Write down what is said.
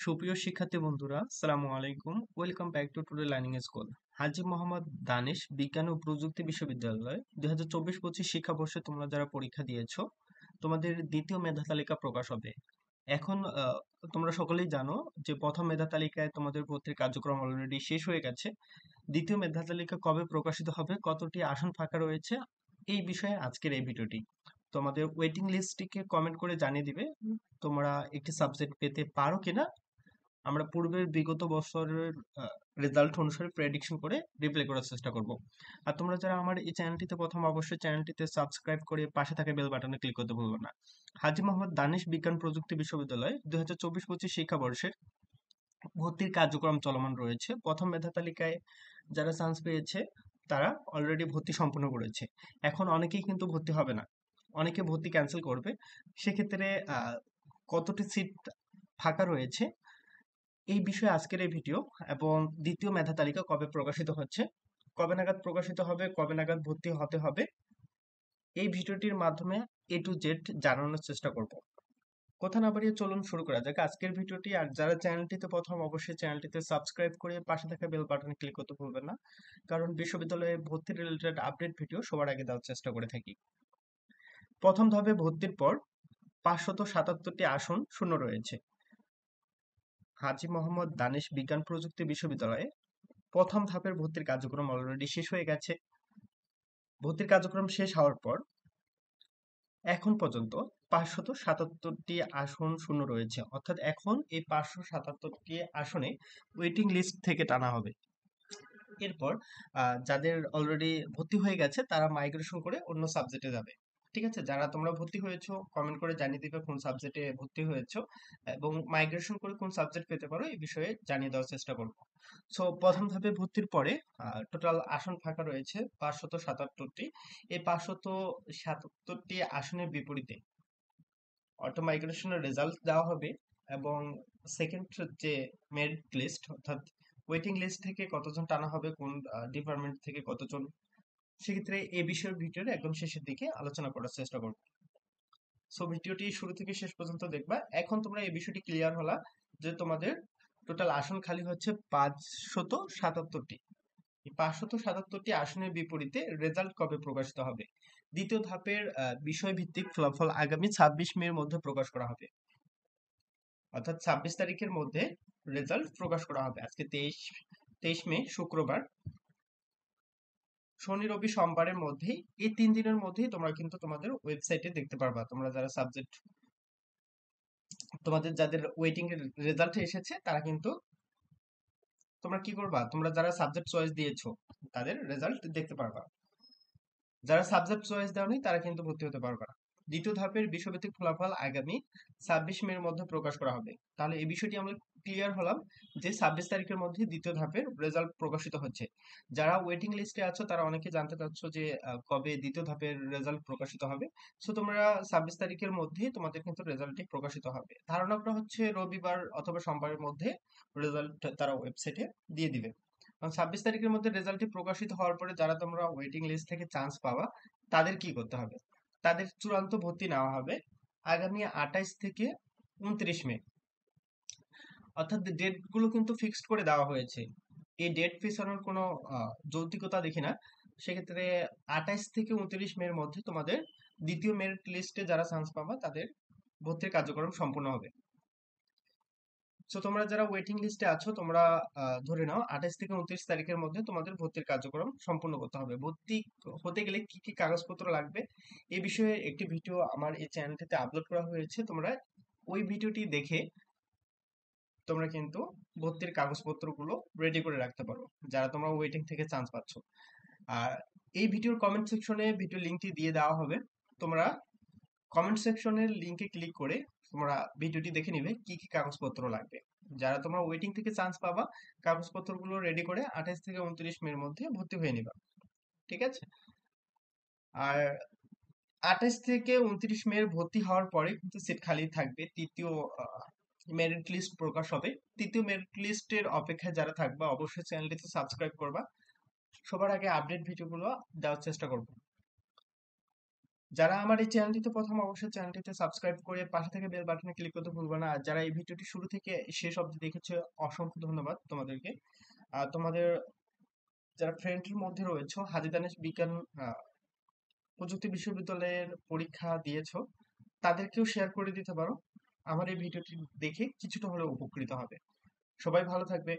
সুপ্রিয় শিক্ষার্থী বন্ধুরা, আসসালামু আলাইকুম। Welcome back to today learning school. Haji Mohammad Danish বিজ্ঞান ও প্রযুক্তি বিশ্ববিদ্যালয় 2024-25 শিক্ষাবর্ষে তোমরা যারা পরীক্ষা দিয়েছো, তোমাদের দ্বিতীয় মেধা তালিকা প্রকাশ হবে। এখন তোমরা সকলেই জানো যে প্রথম মেধা তালিকায় তোমাদের ভর্তির কার্যক্রম অলরেডি শেষ হয়ে গেছে। দ্বিতীয় মেধা তালিকা কবে প্রকাশিত হবে, কতটি আসন ফাঁকা রয়েছে, এই বিষয়ে আজকের এই ভিডিওটি। তোমাদের ওয়েটিং লিস্টটিকে কমেন্ট করে জানিয়ে দিবে তোমরা একটি সাবজেক্ট পেতে পারো কিনা। আমরা পূর্বের বিগত বছরের রেজাল্ট অনুসারে প্রেডিকশন করে রিপ্লাই করার চেষ্টা করব। আর তোমরা যারা আমার এই চ্যানেলটিতে প্রথম, অবশ্যই চ্যানেলটিতে সাবস্ক্রাইব করে পাশে থাকা বেল বাটনে ক্লিক করতে ভুলবে না। হাজী মোহাম্মদ দানিশ বিজ্ঞান প্রযুক্তি বিশ্ববিদ্যালয় 2024-25 শিক্ষাবর্ষের ভর্তির কার্যক্রম চলমান রয়েছে। প্রথম মেধা তালিকায় যারা চান্স পেয়েছে তারা অলরেডি ভর্তি সম্পন্ন করেছে। এখন অনেকেই কিন্তু ভর্তি হবে না, অনেকে ভর্তি ক্যান্সেল করবে। সেক্ষেত্রে কতটি সিট ফাঁকা রয়েছে এই বিষয়ে আজকের এই ভিডিও। এবং দ্বিতীয় মেধা তালিকা কবে প্রকাশিত হচ্ছে, কবে নাগাদ প্রকাশিত হবে, কবে নাগাদ ভর্তি হতে হবে, এই ভিডিওটির মাধ্যমে A to Z জানানোর চেষ্টা করব। কথা না বাড়িয়ে চলুন শুরু করা যাক আজকের ভিডিওটি। আর যারা চ্যানেলটিতে প্রথম, অবশ্যই চ্যানেলটিতে সাবস্ক্রাইব করে পাশে থাকা বেল বাটনে ক্লিক করতে ভুলবেন না, কারণ বিশ্ববিদ্যালয়ে ভর্তি রিলেটেড আপডেট ভিডিও সবার আগে দেওয়ার চেষ্টা করে থাকি। প্রথম ধাপে ভর্তির পর 577টি আসন শূন্য রয়েছে। হাজী মোহাম্মদ দানিশ বিজ্ঞান প্রযুক্তি বিশ্ববিদ্যালয়ে প্রথম ধাপের ভর্তির কার্যক্রম অলরেডি শেষ হয়ে গেছে। ভর্তির কার্যক্রম শেষ হওয়ার পর এখন পর্যন্ত 577টি আসন শূন্য রয়েছে, অর্থাৎ এখন এই 577টি আসনে ওয়েটিং লিস্ট থেকে টানা হবে। এরপর যাদের অলরেডি ভর্তি হয়ে গেছে তারা মাইগ্রেশন করে অন্য সাবজেক্টে যাবে। ঠিক আছে, যারা তোমরা ভর্তি হয়েছো কমেন্ট করে জানিয়ে দিবে কোন সাবজেক্টে ভর্তি হয়েছো এবং মাইগ্রেশন করে কোন সাবজেক্ট পেতে পারো এই বিষয়ে জানিয়ে দেওয়ার চেষ্টা করবো। সো প্রথম ধাপে ভর্তির পরে টোটাল আসন ফাঁকা রয়েছে 577টি। এই 577টি আসনের বিপরীতে অটো মাইগ্রেশনের রেজাল্ট দেওয়া হবে এবং সেকেন্ড যে মেরিট লিস্ট অর্থাৎ ওয়েটিং লিস্ট থেকে কতজন টানা হবে, কোন ডিপার্টমেন্ট থেকে কতজন, সেক্ষেত্রে এই বিষয়ের ভিডিওর একদম শেষের দিকে আলোচনা করার চেষ্টা করব। সো ভিডিওটি শুরু থেকে শেষ পর্যন্ত দেখবা। এখন তোমরা এই বিষয়টি ক্লিয়ার হলা যে তোমাদের টোটাল আসন খালি হচ্ছে 577টি। এই 577টি আসনের বিপরীতে রেজাল্ট কবে প্রকাশিত হবে? দ্বিতীয় ধাপের বিষয়ভিত্তিক ফলাফল আগামী 26 মের মধ্যে প্রকাশ করা হবে, অর্থাৎ 26 তারিখের মধ্যে রেজাল্ট প্রকাশ করা হবে। আজকে 23 মে শুক্রবার, শনি রবি সোমবারের মধ্যেই, এই 3 দিনের মধ্যেই তোমরা কিন্তু তোমাদের ওয়েবসাইটে দেখতে পারবা। তোমরা যারা সাবজেক্ট, তোমাদের যাদের ওয়েটিং এর রেজাল্ট এসেছে তারা কিন্তু, তোমরা কি করবা, তোমরা যারা সাবজেক্ট চয়েস দিয়েছো তাদের রেজাল্ট দেখতে পারবা। যারা সাবজেক্ট চয়েস দেওনি তারা কিন্তু ভর্তি হতে পারবে না। দ্বিতীয় ধাপের বিষয়ভিত্তিক ফলাফল আগামী 26 মের মধ্যে প্রকাশ করা হবে। তাহলে এই বিষয়টি আমরা ক্লিয়ার হলাম যে 26 তারিখের মধ্যে দ্বিতীয় ধাপের রেজাল্ট প্রকাশিত হচ্ছে। যারা ওয়েটিং লিস্টে আছো তারা অনেকে জানতে চাচ্ছ যে কবে দ্বিতীয় ধাপের রেজাল্ট প্রকাশিত হবে। সো তোমরা 26 তারিখের মধ্যে তোমাদের কিন্তু রেজাল্টটি প্রকাশিত হবে। ধারণা করা হচ্ছে রবিবার অথবা সোমবারের মধ্যে রেজাল্ট তারা ওয়েবসাইটে দিয়ে দিবে। 26 তারিখের মধ্যে রেজাল্টটি প্রকাশিত হওয়ার পরে যারা তোমরা ওয়েটিং লিস্ট থেকে চান্স পাওয়া তাদের কি করতে হবে, তাদের চূড়ান্ত ভর্তি নেওয়া হবে আগামী 28 থেকে 29 মে। অর্থাৎ ডেট গুলো কিন্তু ফিক্সড করে দেওয়া হয়েছে, এই ডেট পিছানোর কোনো যৌক্তিকতা দেখি না। সেক্ষেত্রে 28 থেকে 29 মের মধ্যে তোমাদের দ্বিতীয় মেরিট লিস্টে যারা চান্স পাবা তাদের ভর্তির কার্যক্রম সম্পূর্ণ হবে। সো তোমরা যারা ওয়েটিং লিস্টে আছো তোমরা ধরে নাও 28 থেকে 29 তারিখের মধ্যে তোমাদের ভর্তির কার্যক্রম সম্পূর্ণ করতে হবে। ভর্তি হতে গেলে কি কি কাগজপত্র লাগবে এই বিষয়ে একটি ভিডিও আমার এই চ্যানেলটিতে আপলোড করা হয়েছে, তোমরা ওই ভিডিওটি দেখে তোমরা কিন্তু ভর্তির কাগজপত্রগুলো রেডি করে রাখতে পারো যারা তোমরা ওয়েটিং থেকে চান্স পাচ্ছ। আর এই ভিডিওর কমেন্ট সেকশনে ভিডিও লিঙ্কটি দিয়ে দেওয়া হবে, তোমরা কমেন্ট সেকশনের লিংকে ক্লিক করে তোমরা ভিডিওটি দেখে নিবে কি কি কাগজপত্র লাগবে। যারা তোমরা ওয়েটিং থেকে চান্স পাবা কাগজপত্রগুলো রেডি করে 28 থেকে 29 মের মধ্যে ভর্তি হয়ে নিবা। ঠিক আছে, আর 28 থেকে 29 মের ভর্তি হওয়ার পরে কিন্তু সিট খালি থাকবে। তৃতীয় মেরিট লিস্ট প্রকাশ হবে। তৃতীয় মেরিট লিস্টের অপেক্ষায় যারা থাকবা অবশ্যই চ্যানেলটিতে সাবস্ক্রাইব করবা, সবার আগে আপডেট ভিডিওগুলো দেওয়ার চেষ্টা করবো। যারা আমার এই চ্যানেলটিতে প্রথম, অবশ্যই চ্যানেলটিতে সাবস্ক্রাইব করে পাশে থেকে বেল বাটনে ক্লিক করতে ভুলবে না। আর যারা এই ভিডিওটি শুরু থেকে শেষ অবধি দেখেছে, অসংখ্য ধন্যবাদ তোমাদেরকে। তোমাদের যারা ফ্রেন্ডের মধ্যে রয়েছে হাজী দানেশ বিজ্ঞান প্রযুক্তি বিশ্ববিদ্যালয়ের পরীক্ষা দিয়েছো, তাদেরকেও শেয়ার করে দিতে পারো। আমার এই ভিডিওটি দেখে কিছুটা হলেও উপকৃত হবে। সবাই ভালো থাকবে।